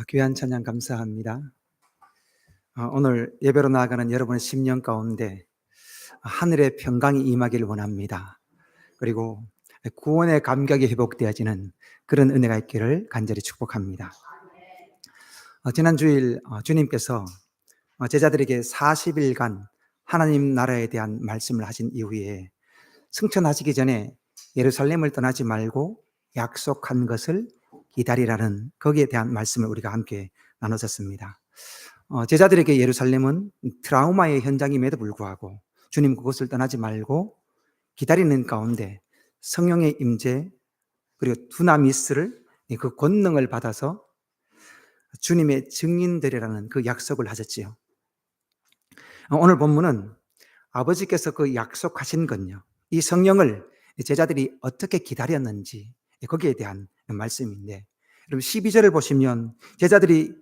귀한 찬양 감사합니다. 오늘 예배로 나아가는 여러분의 심령 가운데 하늘의 평강이 임하기를 원합니다. 그리고 구원의 감격이 회복되어지는 그런 은혜가 있기를 간절히 축복합니다. 지난 주일 주님께서 제자들에게 40일간 하나님 나라에 대한 말씀을 하신 이후에 승천하시기 전에 예루살렘을 떠나지 말고 약속한 것을 기다리라는 거기에 대한 말씀을 우리가 함께 나눴었습니다. 제자들에게 예루살렘은 트라우마의 현장임에도 불구하고 주님 그곳을 떠나지 말고 기다리는 가운데 성령의 임재 그리고 두나미스를 그 권능을 받아서 주님의 증인들이라는 그 약속을 하셨지요. 오늘 본문은 아버지께서 그 약속하신 건요, 이 성령을 제자들이 어떻게 기다렸는지 거기에 대한 말씀인데, 여러분 12절을 보시면 제자들이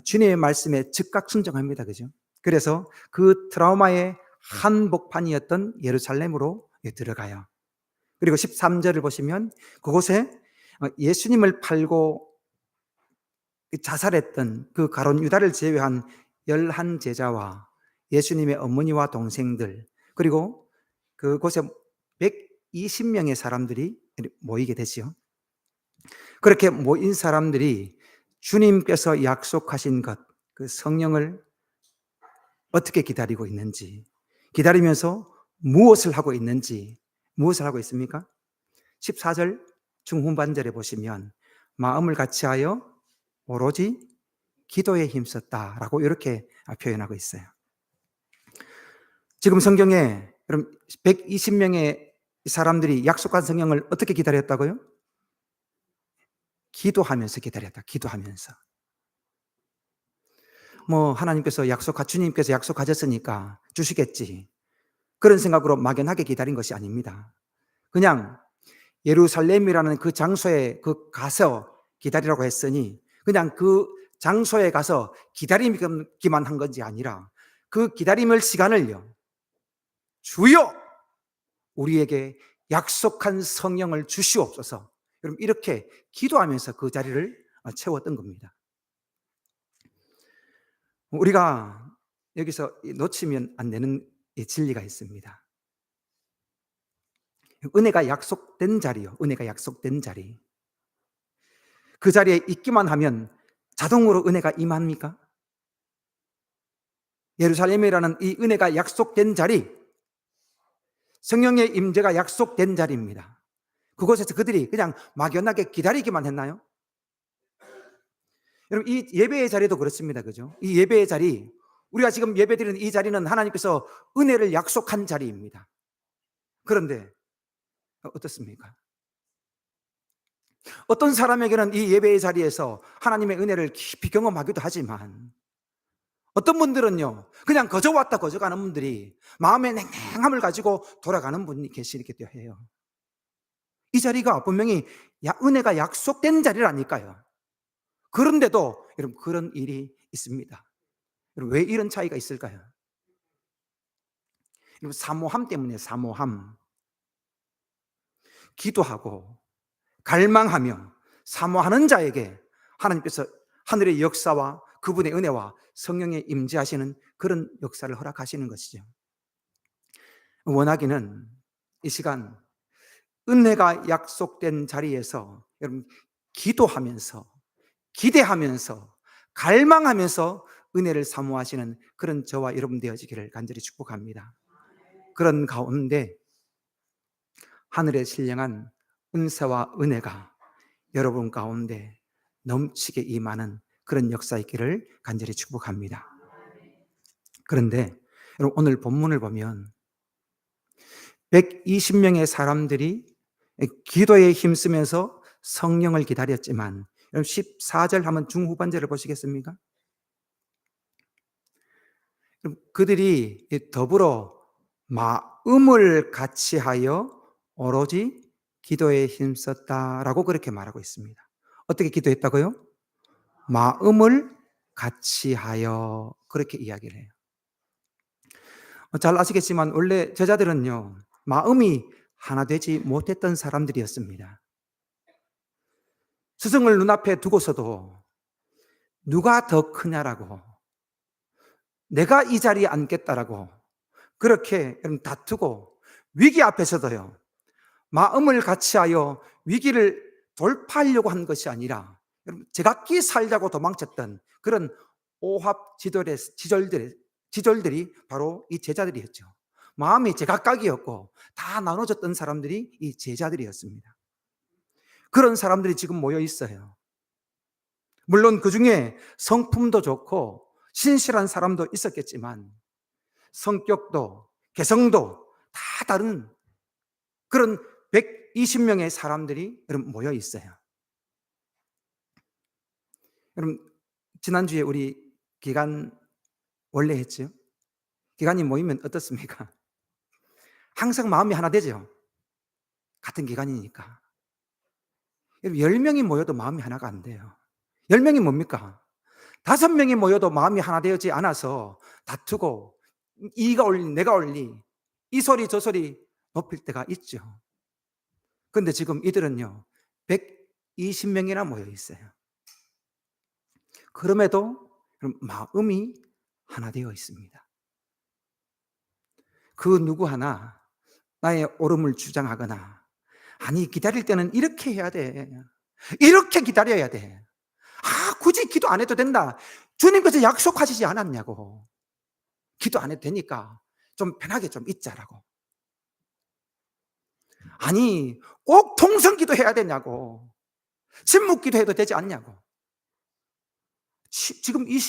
주님의 말씀에 즉각 순종합니다. 그죠? 그래서 그 트라우마의 한복판이었던 예루살렘으로 들어가요. 그리고 13절을 보시면 그곳에 예수님을 팔고 자살했던 그 가룟 유다를 제외한 11제자와 예수님의 어머니와 동생들, 그리고 그곳에 120명의 사람들이 모이게 되지요. 그렇게 모인 사람들이 주님께서 약속하신 것, 그 성령을 어떻게 기다리고 있는지, 기다리면서 무엇을 하고 있는지, 무엇을 하고 있습니까? 14절 중후반절에 보시면 마음을 같이하여 오로지 기도에 힘썼다라고 이렇게 표현하고 있어요. 지금 성경에 여러분 120명의 사람들이 약속한 성령을 어떻게 기다렸다고요? 기도하면서 기다렸다. 기도하면서. 하나님께서 주님께서 약속하셨으니까 주시겠지, 그런 생각으로 막연하게 기다린 것이 아닙니다. 그냥 예루살렘이라는 그 장소에 가서 기다리라고 했으니 그냥 그 장소에 가서 기다리기만 한 건지 아니라 그 기다림의 시간을요, 주여 우리에게 약속한 성령을 주시옵소서, 여러분 이렇게 기도하면서 그 자리를 채웠던 겁니다. 우리가 여기서 놓치면 안 되는 진리가 있습니다. 은혜가 약속된 자리요. 은혜가 약속된 자리. 그 자리에 있기만 하면 자동으로 은혜가 임합니까? 예루살렘이라는 이 은혜가 약속된 자리, 성령의 임재가 약속된 자리입니다. 그곳에서 그들이 그냥 막연하게 기다리기만 했나요? 여러분 이 예배의 자리도 그렇습니다. 그죠? 이 예배의 자리, 우리가 지금 예배드리는 이 자리는 하나님께서 은혜를 약속한 자리입니다. 그런데 어떻습니까? 어떤 사람에게는 이 예배의 자리에서 하나님의 은혜를 깊이 경험하기도 하지만 어떤 분들은요, 그냥 거저 왔다 거저 가는 분들이 마음의 냉랭함을 가지고 돌아가는 분이 계시기도 해요. 이 자리가 분명히 은혜가 약속된 자리라니까요. 그런데도 여러분 그런 일이 있습니다. 여러분 왜 이런 차이가 있을까요? 여러분 사모함 때문에, 사모함. 기도하고 갈망하며 사모하는 자에게 하나님께서 하늘의 역사와 그분의 은혜와 성령의 임재하시는 그런 역사를 허락하시는 것이죠. 원하기는 이 시간 은혜가 약속된 자리에서 여러분 기도하면서 기대하면서 갈망하면서 은혜를 사모하시는 그런 저와 여러분 되어지기를 간절히 축복합니다. 그런 가운데 하늘의 신령한 은혜와 은혜가 여러분 가운데 넘치게 임하는 그런 역사이기를 간절히 축복합니다. 그런데 여러분 오늘 본문을 보면 120명의 사람들이 기도에 힘쓰면서 성령을 기다렸지만, 여러분 14절 한번 중후반절을 보시겠습니까? 그들이 더불어 마음을 같이하여 오로지 기도에 힘썼다라고 그렇게 말하고 있습니다. 어떻게 기도했다고요? 마음을 같이하여 그렇게 이야기를 해요. 잘 아시겠지만 원래 제자들은요, 마음이 하나 되지 못했던 사람들이었습니다. 스승을 눈앞에 두고서도 누가 더 크냐라고, 내가 이 자리에 앉겠다라고 그렇게 다투고 위기 앞에서도요, 마음을 같이하여 위기를 돌파하려고 한 것이 아니라 제각기 살자고 도망쳤던 그런 오합 지졸들이 바로 이 제자들이었죠. 마음이 제각각이었고 다 나눠졌던 사람들이 이 제자들이었습니다. 그런 사람들이 지금 모여 있어요. 물론 그 중에 성품도 좋고 신실한 사람도 있었겠지만 성격도 개성도 다 다른 그런 120명의 사람들이 여러분 모여 있어요. 여러분 지난주에 우리 기간 원래 했죠? 기간이 모이면 어떻습니까? 항상 마음이 하나 되죠? 같은 기간이니까. 10명이 모여도 마음이 하나가 안 돼요. 10명이 뭡니까? 5명이 모여도 마음이 하나 되지 않아서 다투고 이가 올리 내가 올리 이 소리 저 소리 높일 때가 있죠. 그런데 지금 이들은요 120명이나 모여 있어요. 그럼에도 마음이 하나 되어 있습니다. 그 누구 하나 나의 옳음을 주장하거나 아니 기다릴 때는 이렇게 해야 돼, 이렇게 기다려야 돼, 굳이 기도 안 해도 된다, 주님께서 약속하시지 않았냐고, 기도 안 해도 되니까 좀 편하게 좀 있자라고, 아니 꼭 통성기도 해야 되냐고, 침묵기도 해도 되지 않냐고. 지금 이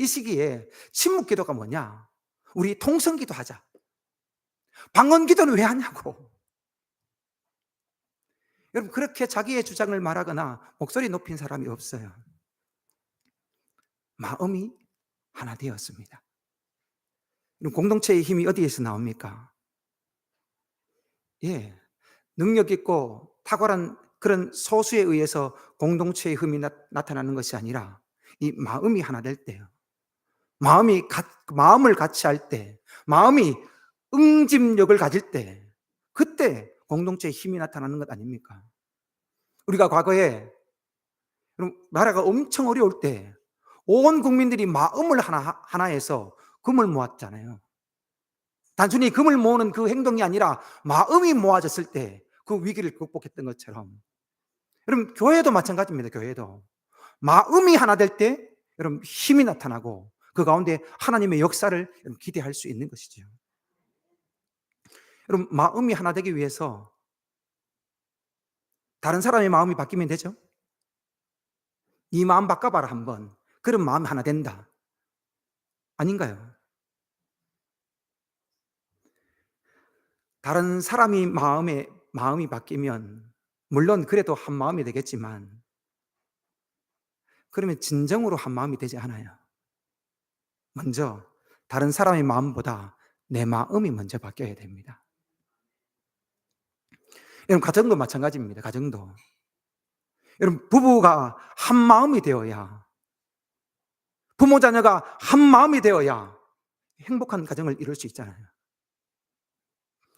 시기에 침묵기도가 뭐냐, 우리 통성기도 하자, 방언기도는 왜 하냐고. 여러분 그렇게 자기의 주장을 말하거나 목소리 높인 사람이 없어요. 마음이 하나 되었습니다. 공동체의 힘이 어디에서 나옵니까? 예, 능력 있고 탁월한 그런 소수에 의해서 공동체의 힘이 나타나는 것이 아니라 이 마음이 하나 될 때요, 마음을 같이 할 때, 마음이 응집력을 가질 때, 그때 공동체의 힘이 나타나는 것 아닙니까? 우리가 과거에 나라가 엄청 어려울 때 온 국민들이 마음을 하나해서 금을 모았잖아요. 단순히 금을 모으는 그 행동이 아니라 마음이 모아졌을 때 그 위기를 극복했던 것처럼, 여러분 교회도 마찬가지입니다. 교회도 마음이 하나 될 때 여러분 힘이 나타나고 그 가운데 하나님의 역사를 기대할 수 있는 것이죠. 여러분 마음이 하나 되기 위해서 다른 사람의 마음이 바뀌면 되죠. 이 마음 바꿔봐라 한번, 그런 마음이 하나 된다, 아닌가요? 다른 사람이 마음이 바뀌면 물론 그래도 한 마음이 되겠지만 그러면 진정으로 한 마음이 되지 않아요. 먼저 다른 사람의 마음보다 내 마음이 먼저 바뀌어야 됩니다. 여러분 가정도 마찬가지입니다. 가정도 여러분 부부가 한 마음이 되어야, 부모 자녀가 한 마음이 되어야 행복한 가정을 이룰 수 있잖아요.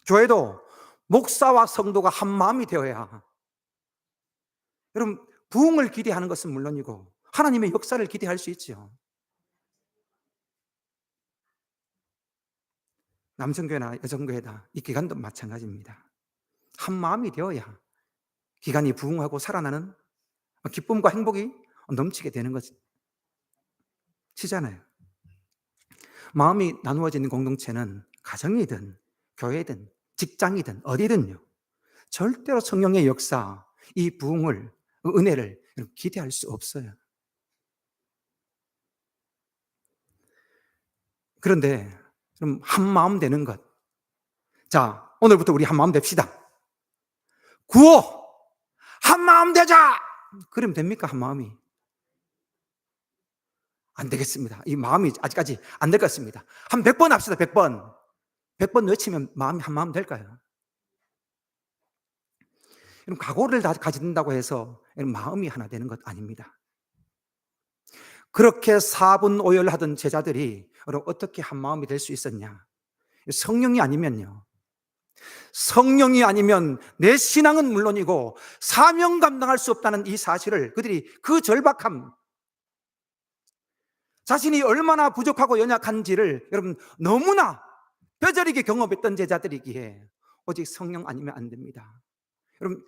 교회도 목사와 성도가 한 마음이 되어야, 여러분 부흥을 기대하는 것은 물론이고 하나님의 역사를 기대할 수 있죠. 남성교회나 여성교회다 이 기간도 마찬가지입니다. 한 마음이 되어야 기간이 부흥하고 살아나는 기쁨과 행복이 넘치게 되는 것이잖아요. 마음이 나누어지는 공동체는 가정이든 교회든 직장이든 어디든요 절대로 성령의 역사, 이 부흥을, 은혜를 기대할 수 없어요. 그런데 그럼 한 마음 되는 것, 자 오늘부터 우리 한 마음 됩시다. 구호 한 마음 되자. 그러면 됩니까? 한 마음이 안 되겠습니다. 이 마음이 아직까지 안 될 것 같습니다. 한 100번 합시다. 100번 100번 외치면 마음이 한 마음 될까요? 여러분 각오를 다 가진다고 해서 마음이 하나 되는 것 아닙니다. 그렇게 사분오열하던 제자들이 어떻게 한 마음이 될 수 있었냐? 성령이 아니면요, 성령이 아니면 내 신앙은 물론이고 사명 감당할 수 없다는 이 사실을 그들이 그 절박함, 자신이 얼마나 부족하고 연약한지를 여러분 너무나 뼈저리게 경험했던 제자들이기에 오직 성령 아니면 안 됩니다. 여러분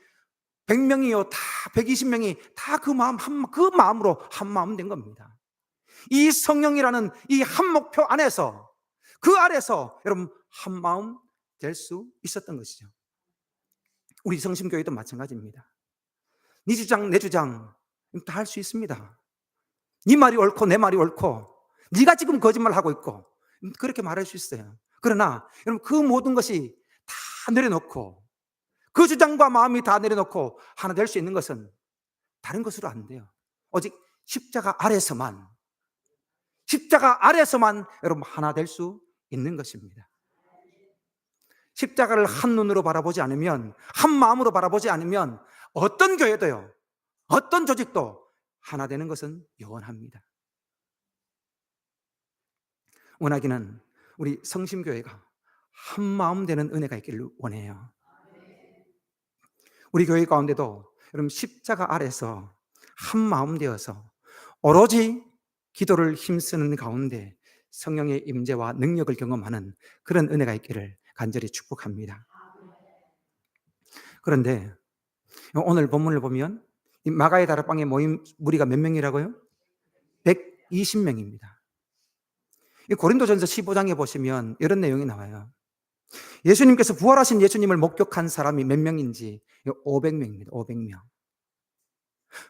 100명이요 다 120명이 다 그 마음으로 한 마음 된 겁니다. 이 성령이라는 이 한 목표 안에서 그 아래서 여러분 한 마음 될 수 있었던 것이죠. 우리 성심교회도 마찬가지입니다. 네 주장 내 주장 다 할 수 있습니다. 네 말이 옳고 내 말이 옳고 네가 지금 거짓말하고 있고 그렇게 말할 수 있어요. 그러나 여러분 그 모든 것이 다 내려놓고 그 주장과 마음이 다 내려놓고 하나 될 수 있는 것은 다른 것으로 안 돼요. 오직 십자가 아래서만 여러분 하나 될 수 있는 것입니다. 십자가를 한 눈으로 바라보지 않으면, 한 마음으로 바라보지 않으면 어떤 교회도요, 어떤 조직도 하나 되는 것은 영원합니다. 원하기는 우리 성심교회가 한 마음 되는 은혜가 있기를 원해요. 우리 교회 가운데도 여러분 십자가 아래서 한 마음 되어서 오로지 기도를 힘쓰는 가운데 성령의 임재와 능력을 경험하는 그런 은혜가 있기를 간절히 축복합니다. 그런데 오늘 본문을 보면 이 마가의 다락방에 모인 무리가 몇 명이라고요? 120명입니다. 고린도전서 15장에 보시면 이런 내용이 나와요. 예수님께서 부활하신 예수님을 목격한 사람이 몇 명인지 500명입니다. 500명.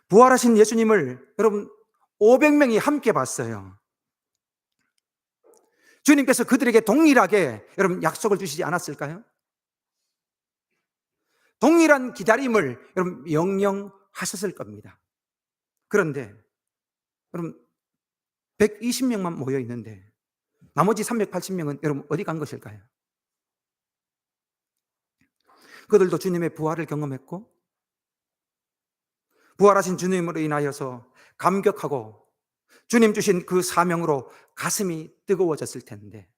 부활하신 예수님을 여러분 500명이 함께 봤어요. 주님께서 그들에게 동일하게 여러분 약속을 주시지 않았을까요? 동일한 기다림을 여러분 명령하셨을 겁니다. 그런데 여러분 120명만 모여 있는데 나머지 380명은 여러분 어디 간 것일까요? 그들도 주님의 부활을 경험했고 부활하신 주님으로 인하여서 감격하고 주님 주신 그 사명으로 가슴이 뜨거워졌을 텐데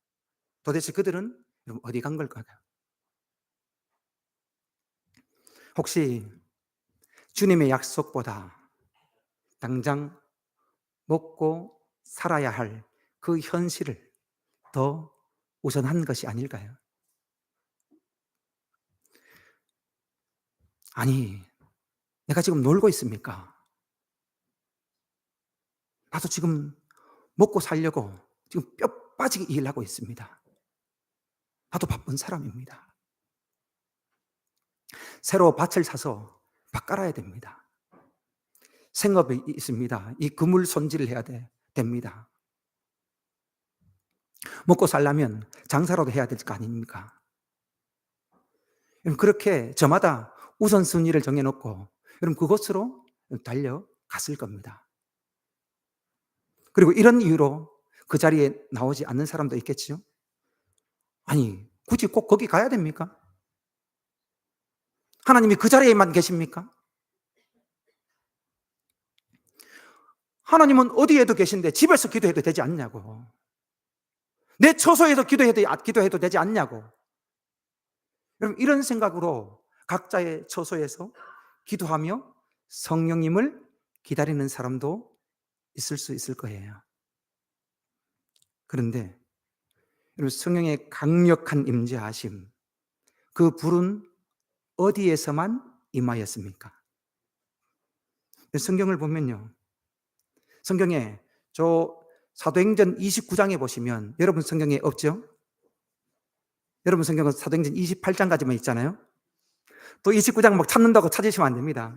도대체 그들은 여러분 어디 간 걸까요? 혹시 주님의 약속보다 당장 먹고 살아야 할 그 현실을 더 우선한 것이 아닐까요? 아니, 내가 지금 놀고 있습니까? 나도 지금 먹고 살려고 지금 뼈 빠지게 일하고 있습니다. 나도 바쁜 사람입니다. 새로 밭을 사서 밭 깔아야 됩니다. 생업이 있습니다. 이 그물 손질을 해야 됩니다. 먹고 살려면 장사라도 해야 될 거 아닙니까? 그렇게 저마다 우선순위를 정해놓고 여러분 그것으로 달려갔을 겁니다. 그리고 이런 이유로 그 자리에 나오지 않는 사람도 있겠죠? 아니, 굳이 꼭 거기 가야 됩니까? 하나님이 그 자리에만 계십니까? 하나님은 어디에도 계신데 집에서 기도해도 되지 않냐고. 내 처소에서 기도해도 되지 않냐고. 여러분 이런 생각으로 각자의 처소에서 기도하며 성령님을 기다리는 사람도 있을 수 있을 거예요. 그런데 여러분 성령의 강력한 임재하심, 그 불은 어디에서만 임하였습니까? 성경을 보면요, 성경에 저 사도행전 29장에 보시면 여러분 성경에 없죠? 여러분 성경은 사도행전 28장까지만 있잖아요. 또 29장 막 찾는다고 찾으시면 안 됩니다.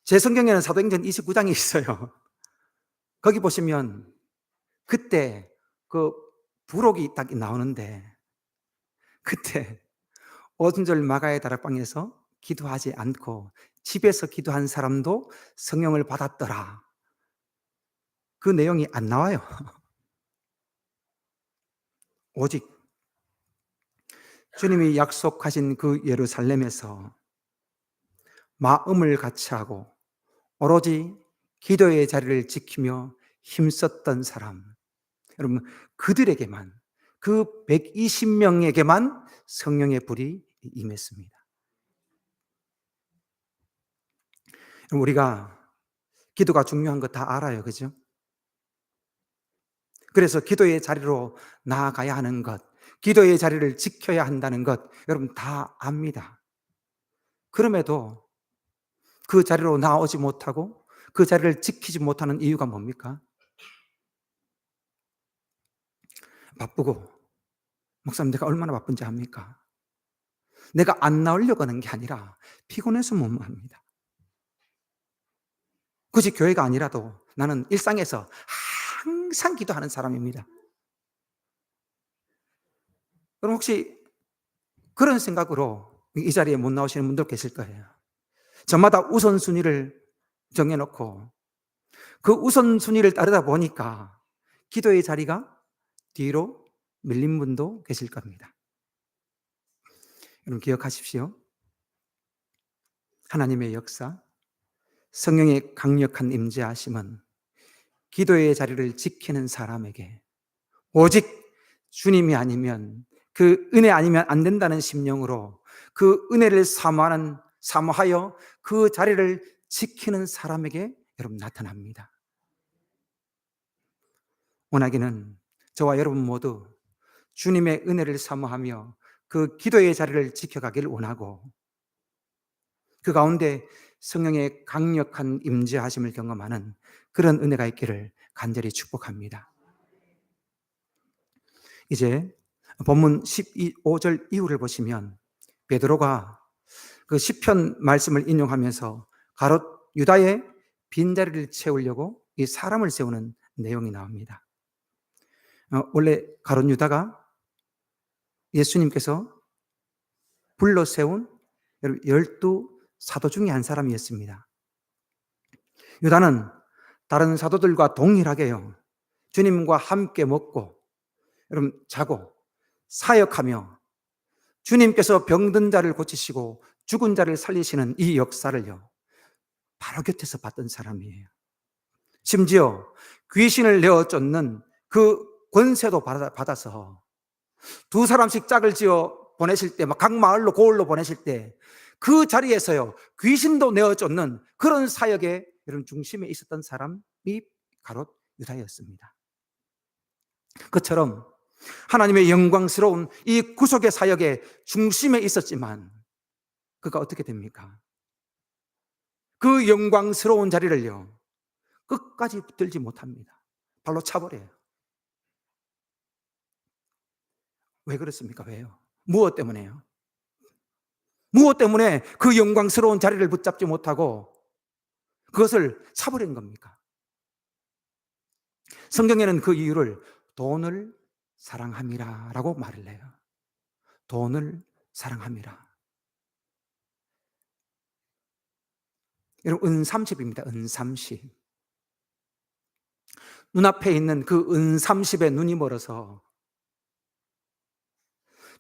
제 성경에는 사도행전 29장이 있어요. 거기 보시면 그때 그 부록이 딱 나오는데 그때 오순절 마가의 다락방에서 기도하지 않고 집에서 기도한 사람도 성령을 받았더라. 그 내용이 안 나와요. 오직 주님이 약속하신 그 예루살렘에서 마음을 같이 하고 오로지 기도의 자리를 지키며 힘썼던 사람, 여러분 그들에게만, 그 120명에게만 성령의 불이 임했습니다. 우리가 기도가 중요한 거 다 알아요, 그죠? 그래서 기도의 자리로 나아가야 하는 것, 기도의 자리를 지켜야 한다는 것, 여러분 다 압니다. 그럼에도 그 자리로 나오지 못하고 그 자리를 지키지 못하는 이유가 뭡니까? 바쁘고, 목사님 내가 얼마나 바쁜지 압니까? 내가 안 나오려고 하는 게 아니라 피곤해서 못 나옵니다. 굳이 교회가 아니라도 나는 일상에서 항상 기도하는 사람입니다. 그럼 혹시 그런 생각으로 이 자리에 못 나오시는 분들 계실 거예요. 저마다 우선순위를 정해놓고 그 우선순위를 따르다 보니까 기도의 자리가 뒤로 밀린 분도 계실 겁니다. 여러분 기억하십시오. 하나님의 역사, 성령의 강력한 임재하심은 기도의 자리를 지키는 사람에게 오직 주님이 아니면, 그 은혜 아니면 안 된다는 심령으로 그 은혜를 사모하여 그 자리를 지키는 사람에게 여러분 나타납니다. 원하기는 저와 여러분 모두 주님의 은혜를 사모하며 그 기도의 자리를 지켜가기를 원하고, 그 가운데 성령의 강력한 임재하심을 경험하는 그런 은혜가 있기를 간절히 축복합니다. 이제 본문 15절 이후를 보시면 베드로가 그 시편 말씀을 인용하면서 가롯 유다의 빈자리를 채우려고 이 사람을 세우는 내용이 나옵니다. 원래 가롯 유다가 예수님께서 불러 세운 12사도 중에 한 사람이었습니다. 유다는 다른 사도들과 동일하게요, 주님과 함께 먹고 여러분 자고 사역하며 주님께서 병든 자를 고치시고 죽은 자를 살리시는 이 역사를요 바로 곁에서 봤던 사람이에요. 심지어 귀신을 내어 쫓는 그 권세도 받아서 두 사람씩 짝을 지어 보내실 때, 막 각 마을로 고을로 보내실 때 그 자리에서요 귀신도 내어 쫓는 그런 사역의 여러분 중심에 있었던 사람이 가롯 유다였습니다. 그처럼 하나님의 영광스러운 이 구속의 사역의 중심에 있었지만 그가 어떻게 됩니까? 그 영광스러운 자리를요 끝까지 붙들지 못합니다. 발로 차버려요. 왜 그렇습니까? 왜요? 무엇 때문에요? 무엇 때문에 그 영광스러운 자리를 붙잡지 못하고 그것을 차버린 겁니까? 성경에는 그 이유를 돈을 사랑함이라 라고 말을 해요. 돈을 사랑함이라. 여러분 은30입니다. 은30. 눈앞에 있는 그 은30에 눈이 멀어서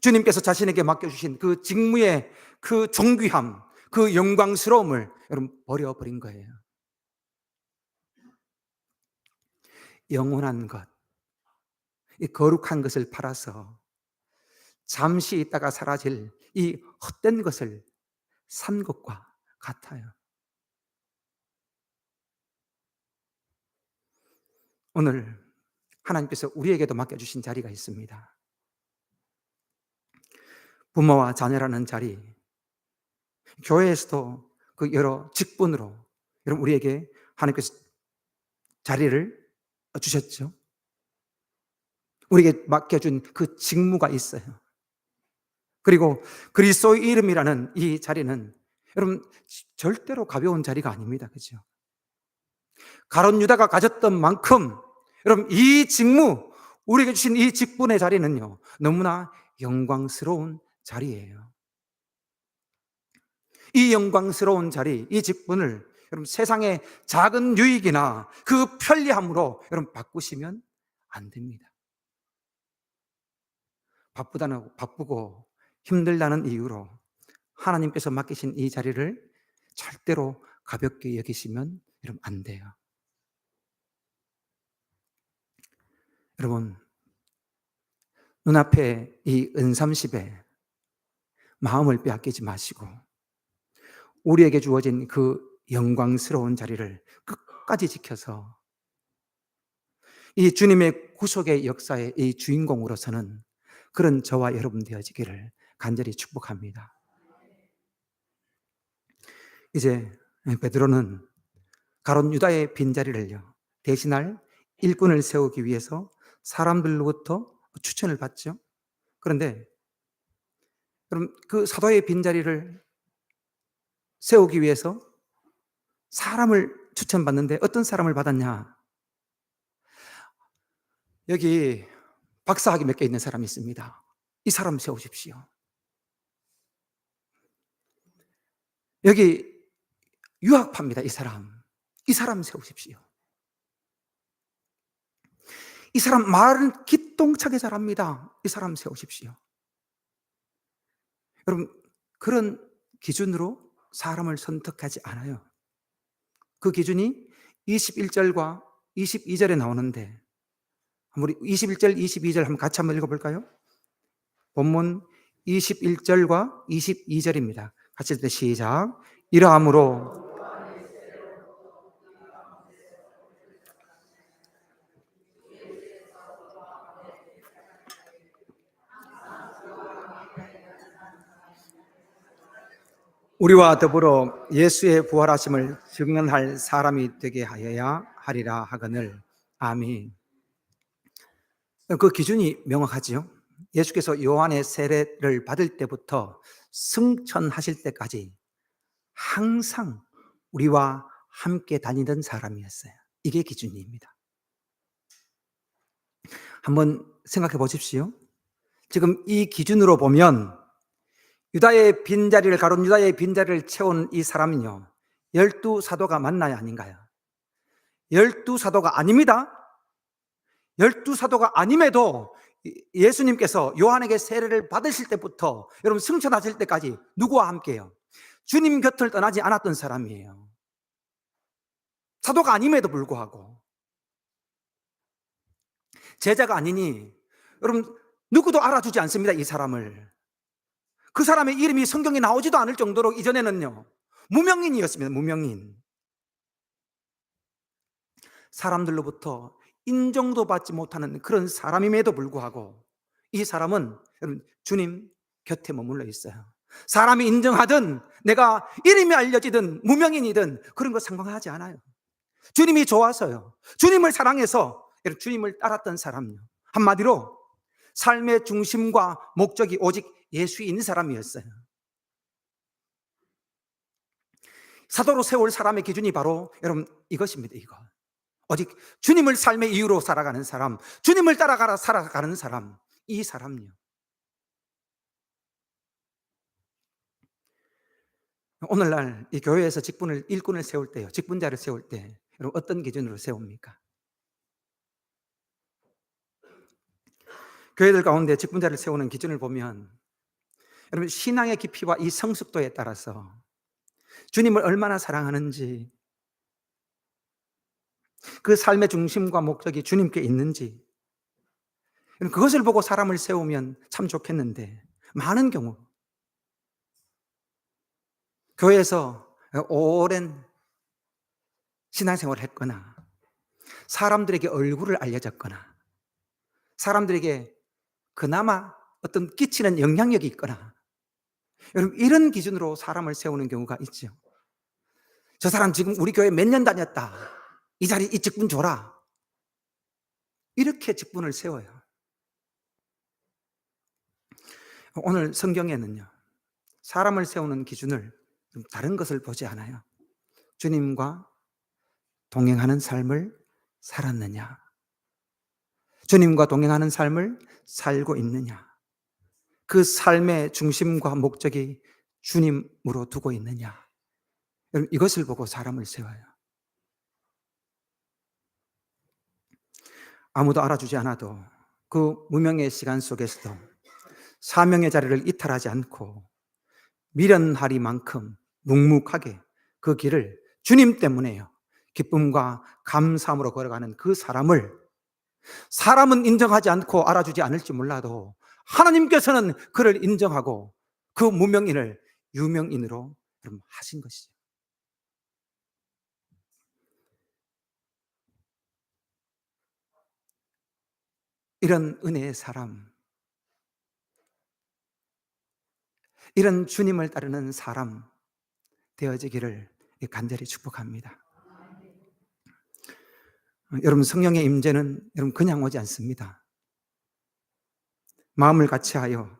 주님께서 자신에게 맡겨주신 그 직무의 그 존귀함, 그 영광스러움을 여러분 버려버린 거예요. 영원한 것, 이 거룩한 것을 팔아서 잠시 있다가 사라질 이 헛된 것을 산 것과 같아요. 오늘 하나님께서 우리에게도 맡겨주신 자리가 있습니다. 부모와 자녀라는 자리, 교회에서도 그 여러 직분으로 여러분 우리에게 하나님께서 자리를 주셨죠. 우리에게 맡겨준 그 직무가 있어요. 그리고 그리스도의 이름이라는 이 자리는 여러분 절대로 가벼운 자리가 아닙니다. 그렇죠? 가룟 유다가 가졌던 만큼 여러분 이 직무, 우리에게 주신 이 직분의 자리는요 너무나 영광스러운 자리예요. 이 영광스러운 자리, 이 직분을 여러분 세상의 작은 유익이나 그 편리함으로 여러분 바꾸시면 안 됩니다. 바쁘고 힘들다는 이유로 하나님께서 맡기신 이 자리를 절대로 가볍게 여기시면 여러분 안 돼요. 여러분 눈앞에 이 은30에 마음을 빼앗기지 마시고 우리에게 주어진 그 영광스러운 자리를 끝까지 지켜서 이 주님의 구속의 역사의 이 주인공으로서는 그런 저와 여러분 되어지기를 간절히 축복합니다. 이제 베드로는 가룟 유다의 빈자리를요, 대신할 일꾼을 세우기 위해서 사람들로부터 추천을 받죠. 그런데 그럼 그 사도의 빈자리를 세우기 위해서 사람을 추천받는데 어떤 사람을 받았냐? 여기 박사학위 몇 개 있는 사람이 있습니다. 이 사람 세우십시오. 여기 유학파입니다. 이 사람. 이 사람 세우십시오. 이 사람 말은 기똥차게 잘합니다. 이 사람 세우십시오. 여러분, 그런 기준으로 사람을 선택하지 않아요. 그 기준이 21절과 22절에 나오는데, 우리 21절, 22절 한번 같이 한번 읽어볼까요? 본문 21절과 22절입니다. 같이 읽을 때 시작. 이러함으로 우리와 더불어 예수의 부활하심을 증언할 사람이 되게 하여야 하리라 하거늘. 아멘. 그 기준이 명확하지요. 예수께서 요한의 세례를 받을 때부터 승천하실 때까지 항상 우리와 함께 다니던 사람이었어요. 이게 기준입니다. 한번 생각해 보십시오. 지금 이 기준으로 보면 유다의 빈자리를, 가룟 유다의 빈자리를 채운 이 사람은요, 12사도가 맞나요, 아닌가요? 12사도가 아닙니다. 12사도가 아님에도 예수님께서 요한에게 세례를 받으실 때부터 여러분 승천하실 때까지 누구와 함께요? 주님 곁을 떠나지 않았던 사람이에요. 사도가 아님에도 불구하고 제자가 아니니 여러분 누구도 알아주지 않습니다. 이 사람을. 그 사람의 이름이 성경에 나오지도 않을 정도로 이전에는요 무명인이었습니다. 무명인. 사람들로부터 인정도 받지 못하는 그런 사람임에도 불구하고 이 사람은 여러분 주님 곁에 머물러 있어요. 사람이 인정하든 내가 이름이 알려지든 무명인이든 그런 거 상관하지 않아요. 주님이 좋아서요. 주님을 사랑해서 주님을 따랐던 사람요. 한마디로 삶의 중심과 목적이 오직 예수인 사람이었어요. 사도로 세울 사람의 기준이 바로 여러분 이것입니다. 이거. 오직 주님을 삶의 이유로 살아가는 사람, 주님을 따라가라 살아가는 사람, 이 사람요. 오늘날 이 교회에서 일꾼을 세울 때요, 직분자를 세울 때 여러분 어떤 기준으로 세웁니까? 교회들 가운데 직분자를 세우는 기준을 보면 여러분 신앙의 깊이와 이 성숙도에 따라서 주님을 얼마나 사랑하는지, 그 삶의 중심과 목적이 주님께 있는지, 그것을 보고 사람을 세우면 참 좋겠는데 많은 경우 교회에서 오랜 신앙생활을 했거나 사람들에게 얼굴을 알려졌거나 사람들에게 그나마 어떤 끼치는 영향력이 있거나 여러분 이런 기준으로 사람을 세우는 경우가 있죠. 저 사람 지금 우리 교회 몇 년 다녔다, 이 자리 이 직분 줘라, 이렇게 직분을 세워요. 오늘 성경에는요 사람을 세우는 기준을 다른 것을 보지 않아요. 주님과 동행하는 삶을 살았느냐, 주님과 동행하는 삶을 살고 있느냐, 그 삶의 중심과 목적이 주님으로 두고 있느냐, 여러분 이것을 보고 사람을 세워요. 아무도 알아주지 않아도 그 무명의 시간 속에서도 사명의 자리를 이탈하지 않고 미련하리만큼 묵묵하게 그 길을 주님 때문에요 기쁨과 감사함으로 걸어가는 그 사람은 인정하지 않고 알아주지 않을지 몰라도 하나님께서는 그를 인정하고 그 무명인을 유명인으로 하신 것이죠. 이런 은혜의 사람, 이런 주님을 따르는 사람 되어지기를 간절히 축복합니다. 여러분, 성령의 임재는 여러분 그냥 오지 않습니다. 마음을 같이하여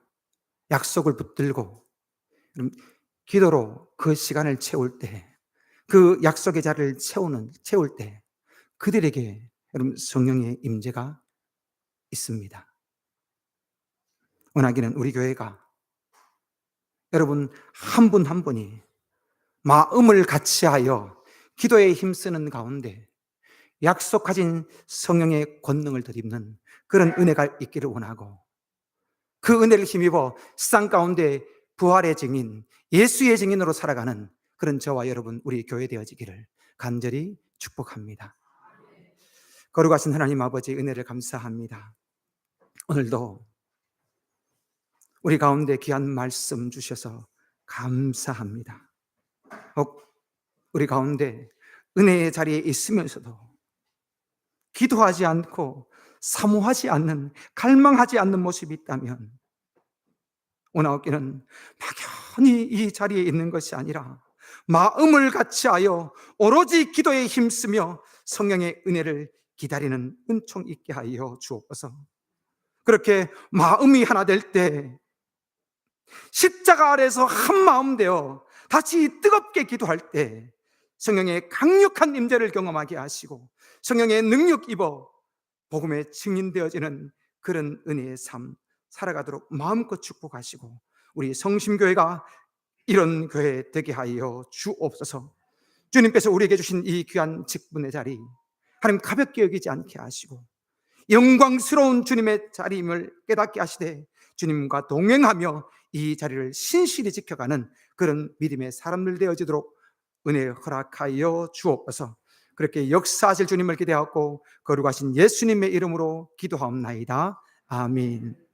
약속을 붙들고 여러분, 기도로 그 시간을 채울 때, 그 약속의 자리를 채울 때 그들에게 여러분 성령의 임재가 있습니다. 원하기는 우리 교회가 여러분 한 분 한 분이 마음을 같이하여 기도에 힘쓰는 가운데 약속하신 성령의 권능을 덧입는 그런 은혜가 있기를 원하고, 그 은혜를 힘입어 세상 가운데 부활의 증인, 예수의 증인으로 살아가는 그런 저와 여러분 우리 교회 되어지기를 간절히 축복합니다. 거룩하신 하나님 아버지, 은혜를 감사합니다. 오늘도 우리 가운데 귀한 말씀 주셔서 감사합니다. 우리 가운데 은혜의 자리에 있으면서도 기도하지 않고 사모하지 않는, 갈망하지 않는 모습이 있다면 오나옵기는 막연히 이 자리에 있는 것이 아니라 마음을 같이하여 오로지 기도에 힘쓰며 성령의 은혜를 기다리는 은총 있게 하여 주옵소서. 그렇게 마음이 하나 될 때 십자가 아래서 한 마음 되어 다시 뜨겁게 기도할 때 성령의 강력한 임재를 경험하게 하시고 성령의 능력 입어 복음에 증인되어지는 그런 은혜의 삶 살아가도록 마음껏 축복하시고 우리 성심교회가 이런 교회 되게 하여 주옵소서. 주님께서 우리에게 주신 이 귀한 직분의 자리 하나님 가볍게 여기지 않게 하시고 영광스러운 주님의 자리임을 깨닫게 하시되 주님과 동행하며 이 자리를 신실히 지켜가는 그런 믿음의 사람들 되어지도록 은혜 허락하여 주옵소서. 그렇게 역사하실 주님을 기대하고 거룩하신 예수님의 이름으로 기도하옵나이다. 아멘.